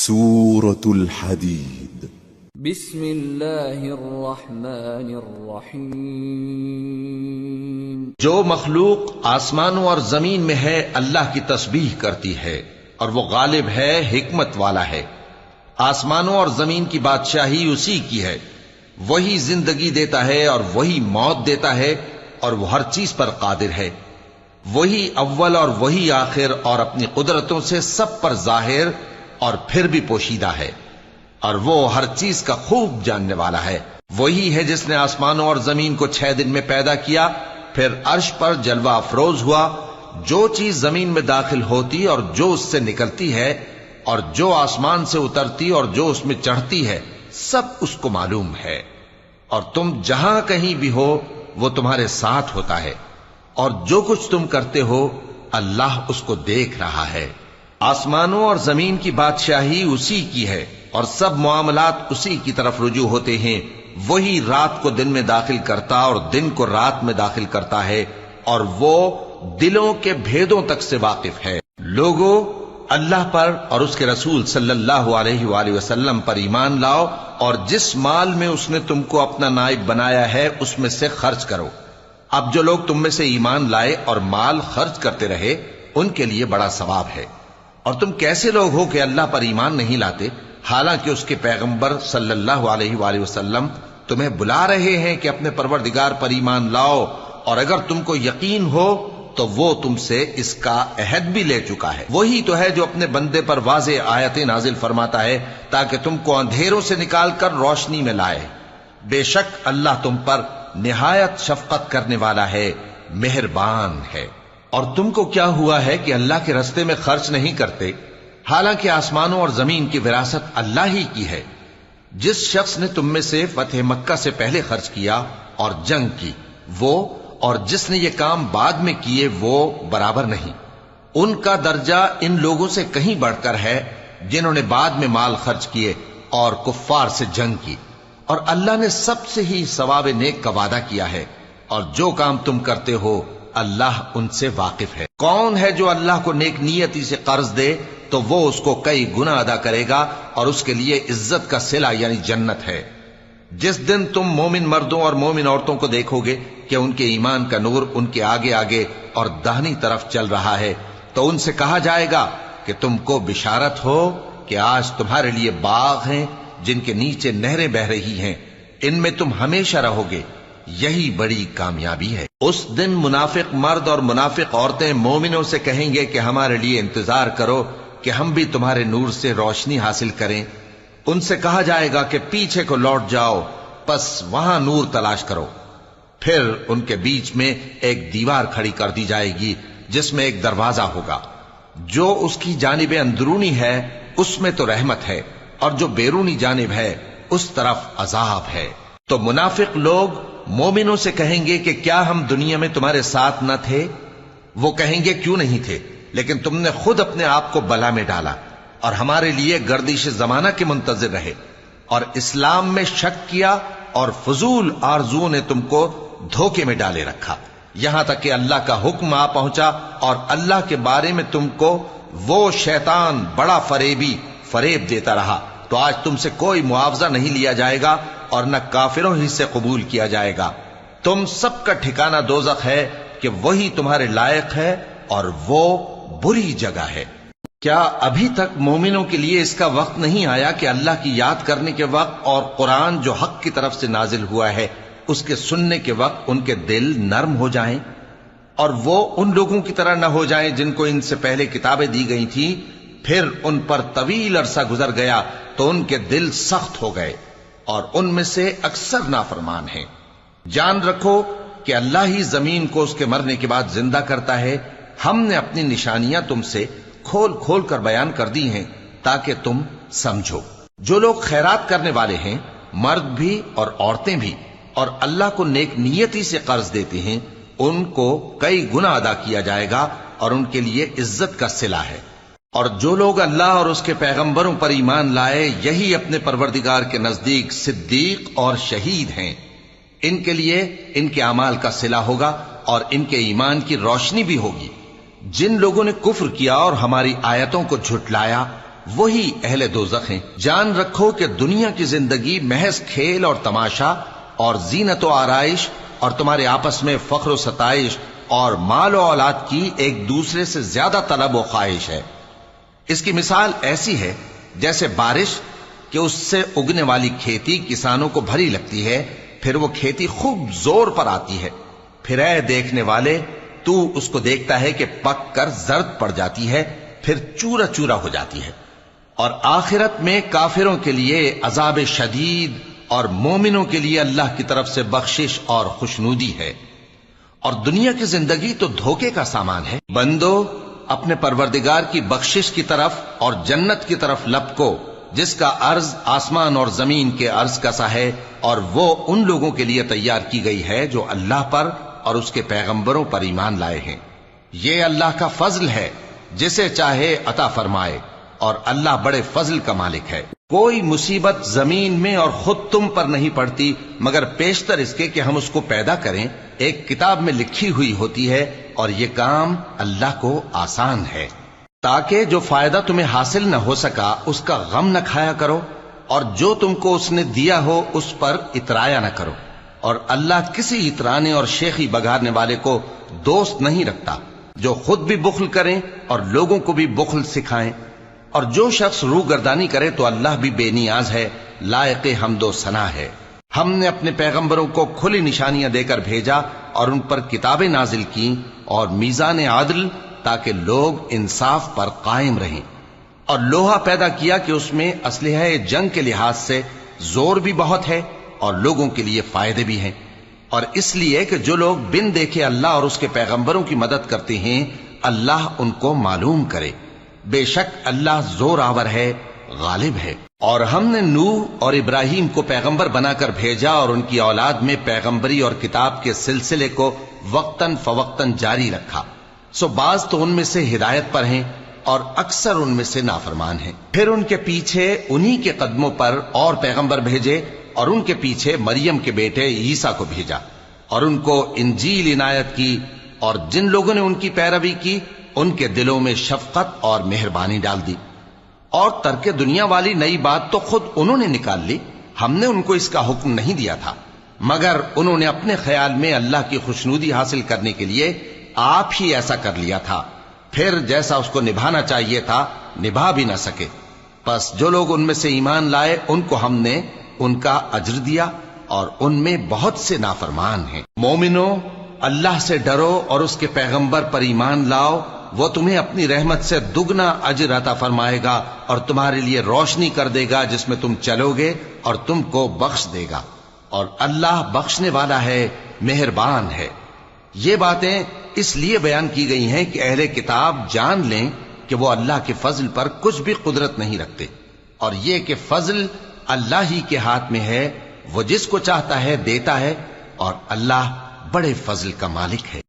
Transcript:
سورة الحديد بسم اللہ الرحمن الرحیم۔ جو مخلوق آسمانوں اور زمین میں ہے اللہ کی تسبیح کرتی ہے اور وہ غالب ہے، حکمت والا ہے۔ آسمانوں اور زمین کی بادشاہی اسی کی ہے، وہی زندگی دیتا ہے اور وہی موت دیتا ہے اور وہ ہر چیز پر قادر ہے۔ وہی اول اور وہی آخر اور اپنی قدرتوں سے سب پر ظاہر اور پھر بھی پوشیدہ ہے، اور وہ ہر چیز کا خوب جاننے والا ہے۔ وہی ہے جس نے آسمانوں اور زمین کو 6 دن میں پیدا کیا، پھر عرش پر جلوہ افروز ہوا۔ جو چیز زمین میں داخل ہوتی اور جو اس سے نکلتی ہے اور جو آسمان سے اترتی اور جو اس میں چڑھتی ہے، سب اس کو معلوم ہے۔ اور تم جہاں کہیں بھی ہو وہ تمہارے ساتھ ہوتا ہے، اور جو کچھ تم کرتے ہو اللہ اس کو دیکھ رہا ہے۔ آسمانوں اور زمین کی بادشاہی اسی کی ہے اور سب معاملات اسی کی طرف رجوع ہوتے ہیں۔ وہی رات کو دن میں داخل کرتا اور دن کو رات میں داخل کرتا ہے، اور وہ دلوں کے بھیدوں تک سے واقف ہے۔ لوگو، اللہ پر اور اس کے رسول صلی اللہ علیہ وآلہ وسلم پر ایمان لاؤ، اور جس مال میں اس نے تم کو اپنا نائب بنایا ہے اس میں سے خرچ کرو۔ اب جو لوگ تم میں سے ایمان لائے اور مال خرچ کرتے رہے ان کے لیے بڑا ثواب ہے۔ اور تم کیسے لوگ ہو کہ اللہ پر ایمان نہیں لاتے، حالانکہ اس کے پیغمبر صلی اللہ علیہ وآلہ وسلم تمہیں بلا رہے ہیں کہ اپنے پروردگار پر ایمان لاؤ، اور اگر تم کو یقین ہو تو وہ تم سے اس کا عہد بھی لے چکا ہے۔ وہی تو ہے جو اپنے بندے پر واضح آیتیں نازل فرماتا ہے تاکہ تم کو اندھیروں سے نکال کر روشنی میں لائے۔ بے شک اللہ تم پر نہایت شفقت کرنے والا ہے، مہربان ہے۔ اور تم کو کیا ہوا ہے کہ اللہ کے رستے میں خرچ نہیں کرتے، حالانکہ آسمانوں اور زمین کی وراثت اللہ ہی کی ہے۔ جس شخص نے تم میں سے فتح مکہ سے پہلے خرچ کیا اور جنگ کی، وہ اور جس نے یہ کام بعد میں کیے وہ برابر نہیں۔ ان کا درجہ ان لوگوں سے کہیں بڑھ کر ہے جنہوں نے بعد میں مال خرچ کیے اور کفار سے جنگ کی، اور اللہ نے سب سے ہی ثواب نیک کا وعدہ کیا ہے، اور جو کام تم کرتے ہو اللہ ان سے واقف ہے۔ کون ہے جو اللہ کو نیک نیتی سے قرض دے تو وہ اس کو کئی گنا ادا کرے گا، اور اس کے لیے عزت کا صلہ یعنی جنت ہے۔ جس دن تم مومن مردوں اور مومن عورتوں کو دیکھو گے کہ ان کے ایمان کا نور ان کے آگے آگے اور داہنی طرف چل رہا ہے، تو ان سے کہا جائے گا کہ تم کو بشارت ہو کہ آج تمہارے لیے باغ ہیں جن کے نیچے نہریں بہ رہی ہیں، ان میں تم ہمیشہ رہو گے، یہی بڑی کامیابی ہے۔ اس دن منافق مرد اور منافق عورتیں مومنوں سے کہیں گے کہ ہمارے لیے انتظار کرو کہ ہم بھی تمہارے نور سے روشنی حاصل کریں۔ ان سے کہا جائے گا کہ پیچھے کو لوٹ جاؤ، پس وہاں نور تلاش کرو۔ پھر ان کے بیچ میں ایک دیوار کھڑی کر دی جائے گی جس میں ایک دروازہ ہوگا، جو اس کی جانب اندرونی ہے اس میں تو رحمت ہے، اور جو بیرونی جانب ہے اس طرف عذاب ہے۔ تو منافق لوگ مومنوں سے کہیں گے کہ کیا ہم دنیا میں تمہارے ساتھ نہ تھے؟ وہ کہیں گے کیوں نہیں تھے، لیکن تم نے خود اپنے آپ کو بلا میں ڈالا اور ہمارے لیے گردش زمانہ کے منتظر رہے، اور اسلام میں شک کیا اور فضول آرزوؤں نے تم کو دھوکے میں ڈالے رکھا، یہاں تک کہ اللہ کا حکم آ پہنچا اور اللہ کے بارے میں تم کو وہ شیطان بڑا فریب دیتا رہا۔ تو آج تم سے کوئی معاوضہ نہیں لیا جائے گا اور نہ کافروں ہی سے قبول کیا جائے گا۔ تم سب کا ٹھکانہ دوزخ ہے کہ وہی تمہارے لائق ہے، اور وہ بری جگہ ہے۔ کیا ابھی تک مومنوں کے لیے اس کا وقت نہیں آیا کہ اللہ کی یاد کرنے کے وقت اور قرآن جو حق کی طرف سے نازل ہوا ہے اس کے سننے کے وقت ان کے دل نرم ہو جائیں، اور وہ ان لوگوں کی طرح نہ ہو جائیں جن کو ان سے پہلے کتابیں دی گئی تھیں، پھر ان پر طویل عرصہ گزر گیا تو ان کے دل سخت ہو گئے، اور ان میں سے اکثر نافرمان ہیں۔ جان رکھو کہ اللہ ہی زمین کو اس کے مرنے کے بعد زندہ کرتا ہے۔ ہم نے اپنی نشانیاں تم سے کھول کھول کر بیان کر دی ہیں تاکہ تم سمجھو۔ جو لوگ خیرات کرنے والے ہیں، مرد بھی اور عورتیں بھی، اور اللہ کو نیک نیتی سے قرض دیتے ہیں، ان کو کئی گنا ادا کیا جائے گا اور ان کے لیے عزت کا صلہ ہے۔ اور جو لوگ اللہ اور اس کے پیغمبروں پر ایمان لائے، یہی اپنے پروردگار کے نزدیک صدیق اور شہید ہیں۔ ان کے لیے ان کے اعمال کا صلہ ہوگا اور ان کے ایمان کی روشنی بھی ہوگی۔ جن لوگوں نے کفر کیا اور ہماری آیتوں کو جھٹلایا، وہی اہل دوزخ ہیں۔ جان رکھو کہ دنیا کی زندگی محض کھیل اور تماشا اور زینت و آرائش اور تمہارے آپس میں فخر و ستائش اور مال و اولاد کی ایک دوسرے سے زیادہ طلب و خواہش ہے۔ اس کی مثال ایسی ہے جیسے بارش کہ اس سے اگنے والی کھیتی کسانوں کو بھری لگتی ہے، پھر وہ کھیتی خوب زور پر آتی ہے، پھر اے دیکھنے والے تو اس کو دیکھتا ہے کہ پک کر زرد پڑ جاتی ہے، پھر چورا چورا ہو جاتی ہے۔ اور آخرت میں کافروں کے لیے عذاب شدید اور مومنوں کے لیے اللہ کی طرف سے بخشش اور خوشنودی ہے۔ اور دنیا کی زندگی تو دھوکے کا سامان ہے۔ بندو اپنے پروردگار کی بخشش کی طرف اور جنت کی طرف لپکو جس کا عرض آسمان اور زمین کے عرض کا سا ہے، اور وہ ان لوگوں کے لیے تیار کی گئی ہے جو اللہ پر اور اس کے پیغمبروں پر ایمان لائے ہیں۔ یہ اللہ کا فضل ہے، جسے چاہے عطا فرمائے، اور اللہ بڑے فضل کا مالک ہے۔ کوئی مصیبت زمین میں اور خود تم پر نہیں پڑتی مگر پیشتر اس کے کہ ہم اس کو پیدا کریں، ایک کتاب میں لکھی ہوئی ہوتی ہے، اور یہ کام اللہ کو آسان ہے۔ تاکہ جو فائدہ تمہیں حاصل نہ ہو سکا اس کا غم نہ کھایا کرو، اور جو تم کو اس نے دیا ہو اس پر اترایا نہ کرو۔ اور اللہ کسی اترانے اور شیخی بگاڑنے والے کو دوست نہیں رکھتا، جو خود بھی بخل کریں اور لوگوں کو بھی بخل سکھائیں۔ اور جو شخص روگردانی کرے تو اللہ بھی بے نیاز ہے، لائق حمد و ثنا ہے۔ ہم نے اپنے پیغمبروں کو کھلی نشانیاں دے کر بھیجا اور ان پر کتابیں نازل کی اور میزان عدل، تاکہ لوگ انصاف پر قائم رہیں، اور لوہا پیدا کیا کہ اس میں اسلحہ جنگ کے لحاظ سے زور بھی بہت ہے اور لوگوں کے لیے فائدے بھی ہیں، اور اس لیے کہ جو لوگ بن دیکھے اللہ اور اس کے پیغمبروں کی مدد کرتے ہیں اللہ ان کو معلوم کرے۔ بے شک اللہ زور آور ہے، غالب ہے۔ اور ہم نے نوح اور ابراہیم کو پیغمبر بنا کر بھیجا اور ان کی اولاد میں پیغمبری اور کتاب کے سلسلے کو وقتاً فوقتاً جاری رکھا، سو بعض تو ان میں سے ہدایت پر ہیں اور اکثر ان میں سے نافرمان ہیں۔ پھر ان کے پیچھے انہی کے قدموں پر اور پیغمبر بھیجے، اور ان کے پیچھے مریم کے بیٹے عیسیٰ کو بھیجا، اور ان کو انجیل عنایت کی، اور جن لوگوں نے ان کی پیروی کی ان کے دلوں میں شفقت اور مہربانی ڈال دی۔ اور ترک دنیا والی نئی بات تو خود انہوں نے نکال لی، ہم نے ان کو اس کا حکم نہیں دیا تھا، مگر انہوں نے اپنے خیال میں اللہ کی خوشنودی حاصل کرنے کے لیے آپ ہی ایسا کر لیا تھا، پھر جیسا اس کو نبھانا چاہیے تھا نبھا بھی نہ سکے۔ پس جو لوگ ان میں سے ایمان لائے ان کو ہم نے ان کا اجر دیا، اور ان میں بہت سے نافرمان ہیں۔ مومنو اللہ سے ڈرو اور اس کے پیغمبر پر ایمان لاؤ، وہ تمہیں اپنی رحمت سے دگنا اجر عطا فرمائے گا اور تمہارے لیے روشنی کر دے گا جس میں تم چلو گے اور تم کو بخش دے گا، اور اللہ بخشنے والا ہے، مہربان ہے۔ یہ باتیں اس لیے بیان کی گئی ہیں کہ اہل کتاب جان لیں کہ وہ اللہ کے فضل پر کچھ بھی قدرت نہیں رکھتے، اور یہ کہ فضل اللہ ہی کے ہاتھ میں ہے، وہ جس کو چاہتا ہے دیتا ہے، اور اللہ بڑے فضل کا مالک ہے۔